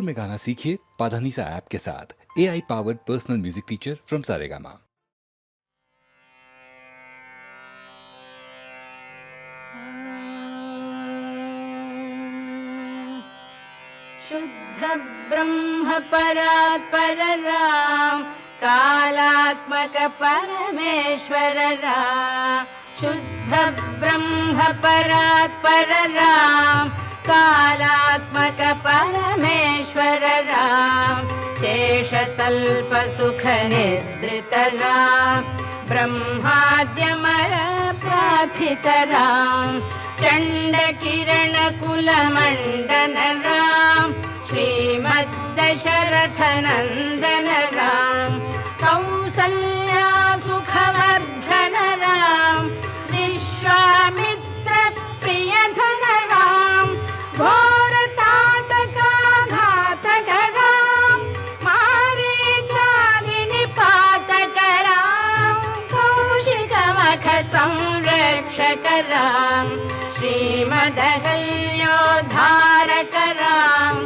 में गाना सीखिए पाधानीसा ऐप के साथ। AI powered personal music teacher from Saregama. शुद्ध ब्रह्म परात्पर राम, कालात्मक परमेश्वर राम। शुद्ध ब्रह्म परात्पर राम, कालात्मक परमेश्वर राम। शेषतल्प सुख निद्रित राम, ब्रह्माद्यमर प्रार्थित राम। चंड किरण कुल मंडन राम, श्रीमद्दशरथ नंदन राम। कौसल्या सुखवर्धन राम, विश्वामित्र प्रियधन राम। घोर ताटकाघातक राम, मारीचादि निपातक राम। कौशिक मख संरक्षक राम, श्रीमदहल्योद्धारक राम।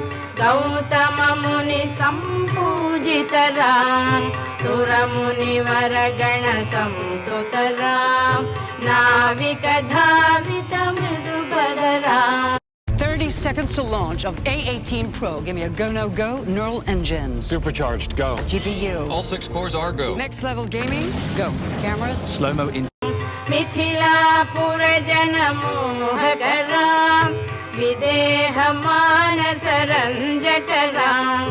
गौतम मुनि संपूजित राम, सुर मुनिवर गण संस्तुत राम। नाविक धावित मृदुपद Ram. 30 seconds to launch of A18 Pro. Give me a go, no, go. Neural engine. Supercharged, go. GPU. All 6 cores are go. Next level gaming, go. Cameras. Slow-mo in. Mithilapur जन मोहक राम, विदेह मानस रंजक राम।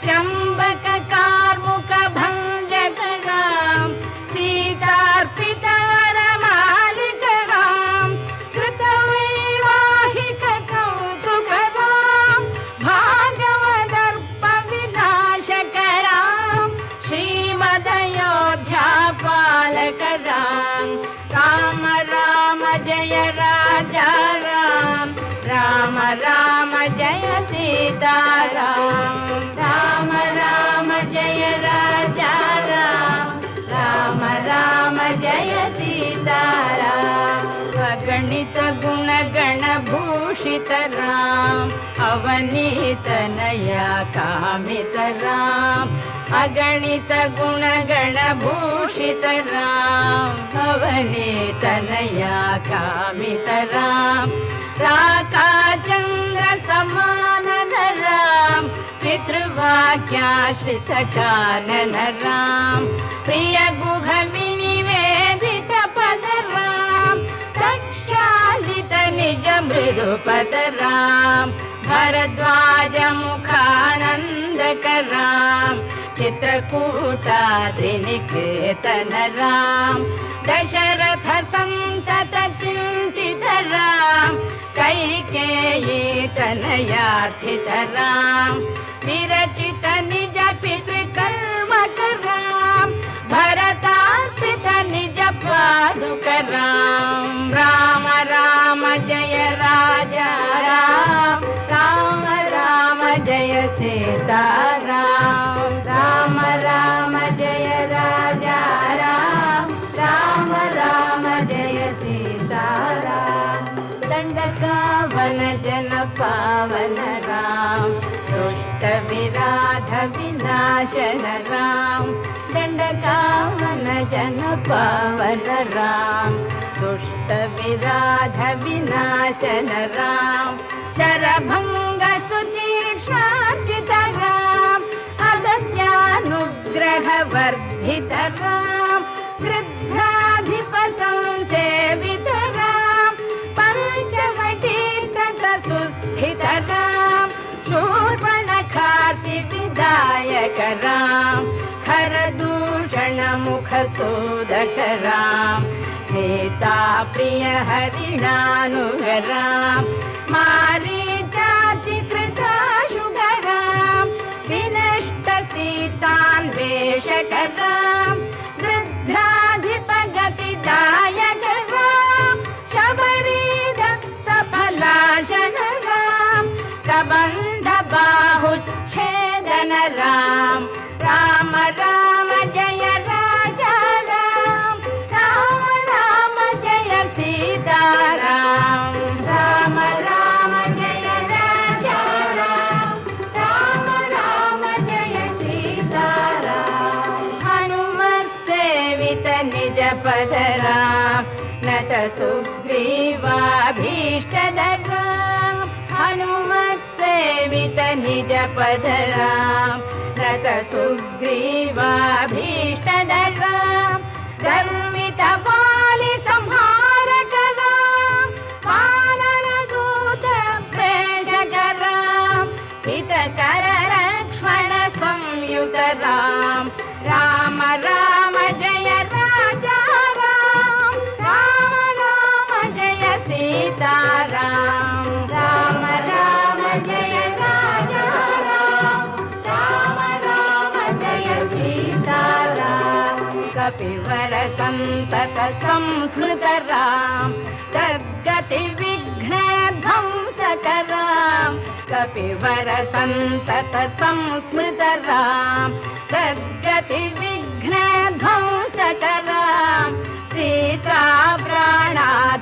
त्र्यंबक कार्मुक भंजक राम, सीतार्पित वरमालिक राम। कृतवैवाहिक कौतुक राम, भागवदर्प विनाशक राम। श्रीमदयोध्या पालक राम। राम राम जय राजा राम, राम राम जय सीता राम। राम राम जय राजा राम, राम राम जय सीता राम। अगणित गुण गण भूषित राम, अवनीत नया कामित राम। अगणित गुण गण भूषित राम, अवनीत नया कामित राम। राका चंद्र समान राम, पितृवाक्याश्रित कानन राम। प्रिय गुह विनिवेदित पद राम, प्रक्षालित निज मृदुपद राम। भरद्वाज मुखानंदक राम, चित्रकूटाद्रिनिकेतन राम। दशरथ संतत चिंतित राम, कैकेयी तनयार्थित राम। विरचित निज पितृकर्मक राम, भरतार्पित निज पादुक राम। राम राम जय राजा राम, राम राम जय सीता राम। राम राम जय राजा राम, राम राम जय सीता राम। दंडकावन जन पावन राम, दुष्ट विराध विनाशन राम। दंडकावन जन पावन राम, दुष्ट विराध विनाशन राम। शरभंग सुतीक्ष्णार्चित राम, अगस्त्यानुग्रह वर्धित राम। गृध्राधिप संसेवित राम, पंचवटी तट सुस्थित राम। शूर्पणखार्ति विदायक राम, खरदूषण मुख सोदक राम। सीता प्रिय हरिणानुग राम, मारीचाति कृताशुग राम। विनष्ट सीतान्वेषक राम, वृद्धाधिप गतिदायक राम। शबरी दत्त पलाशन राम, कबंध बाहुच्छेदन राम। राम राम जय राजा राम, राम राम जय सीता राम। राम राम जय राजा राम, राम पदरां नत सुग्रीवाभीष्टदरां हनुमत्सेवित निज पदरां नत सुग्रीवाभीष्टदरां गर्वित वालि संहारकरां वानरदूत प्रेषकरां हितकर लक्ष्मण संयुतरां राम राम जय राजा राम राम राम जय सीताराम राम राम जय राजा राम राम राम जय सीताराम कपिवर संतत संस्मृत राम तद्गति विघ्न ध्वंसकराम कपिवर संतत संस्मृत राम तद्गति विघ्न ध्वंसकराम सीता प्राणाधारकराम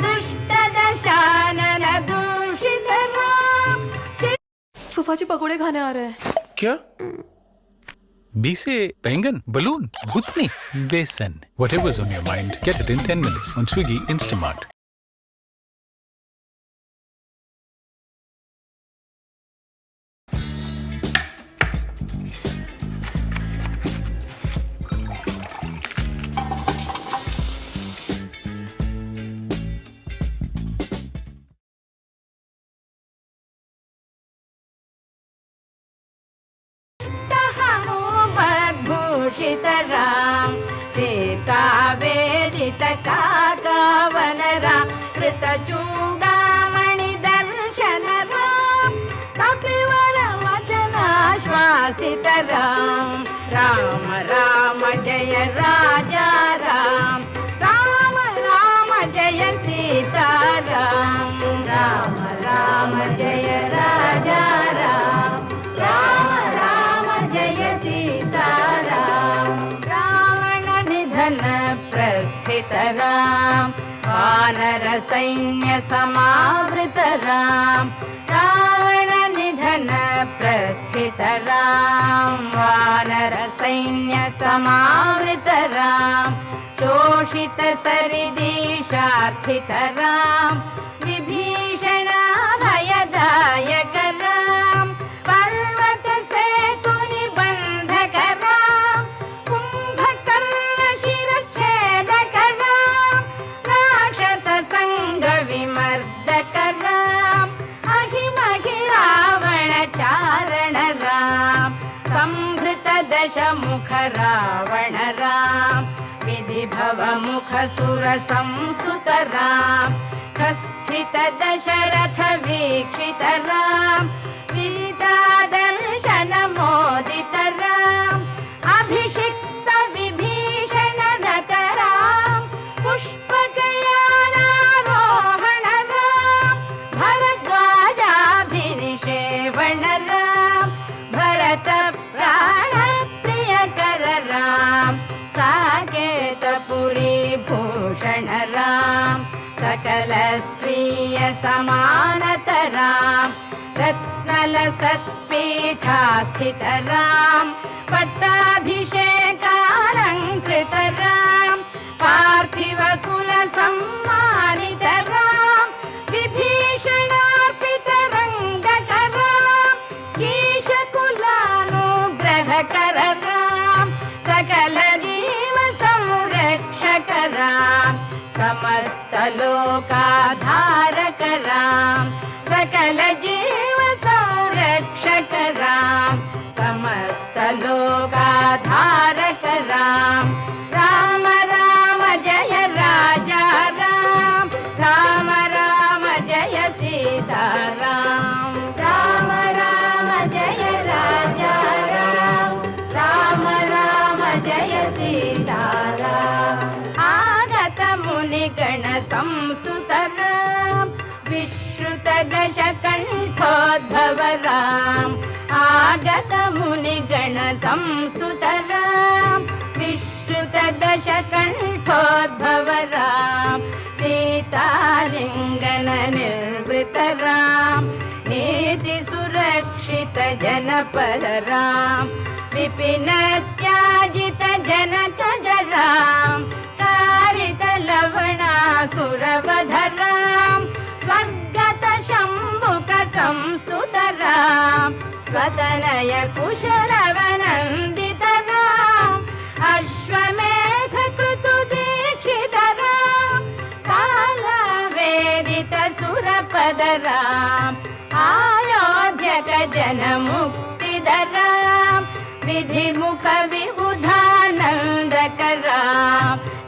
दुष्ट दशानन दूषितराम फुफाजी पकोड़े खाने आ रहे हैं। क्या? बी से बैंगन, बलून, बुतनी, बेसन. Whatever's on your mind, get it in 10 minutes on Swiggy Instamart. भूषितराम Sita वेदित काकावनराम कृतचूडामणि दर्शनराम कपिवर वचनाश्वासितराम Ram Ram जय राजा राम राम राम जय सीताराम राम राम जय राजा राम राम राम जय सीताराम रावण निधन प्रस्थित राम वानर सैन्य समावृत राम रावण निधन प्रस्थित राम वानर सैन्य समावृत राम शोषित सरिदीशार्थित राम विभीषण भयदायक राम पर्वत सेतु निबंधक राम कुंभकर्ण शिरच्छेदक राम राक्षस संग विमर्दक राम अहिमहि रावण चारण राम संभृत दश मुख रावण राम विधि भव मुख सुर संस्तुत राम स्थित दशरथ वीक्षित राम सीता दर्शन मोदित राम अभिषिक्त विभीषण नत राम पुष्पकयानारोहण राम भरद्वाजाभिनिषेवण राम भरत प्राण प्रियकर राम साकेतपुरी भूषण राम सकल स्वीय समानत राम रत्नल सत्पीठास्थित राम पट्टाभिषेकालंकृत राम पार्थिव कुल सम्मानित राम विभीषणार्पित रंगक राम कीशकुलानुग्रहकर राम सकल जीव संरक्षक राम समस्त लोकाधारक राम सकल जीव संरक्षक राम समस्त लोकाधारक राम राम राम जय राजा राम राम राम जय सीताराम राम राम जय राजा राम राम राम जय सीताराम आगत मुनिगण संस्तुत राम विश्रुत दश कंठोद्भव राम आगत मुनिगण संस्तुत राम विश्रुत दश कंठोद्भव राम सीतालिंगन निर्वृत राम नीति सुरक्षित जनपद राम विपिन त्याजित जनक जराम कारित लवणासुरवधराम स्वर्गत शम्भुक संस्तुतराम स्वतनय कुशलवनन्दितराम अश्वमेध कृतु दीक्षितराम कालवेदित सुरपदराम आयोध्यक जनमुक्तिदराम विधिमुख विबुधानन्दकराम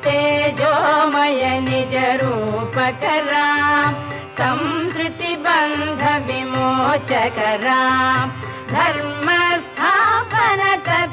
तेजोमय निज रूपकराम संसृति बंध विमोचकराम धर्म स्थापन कर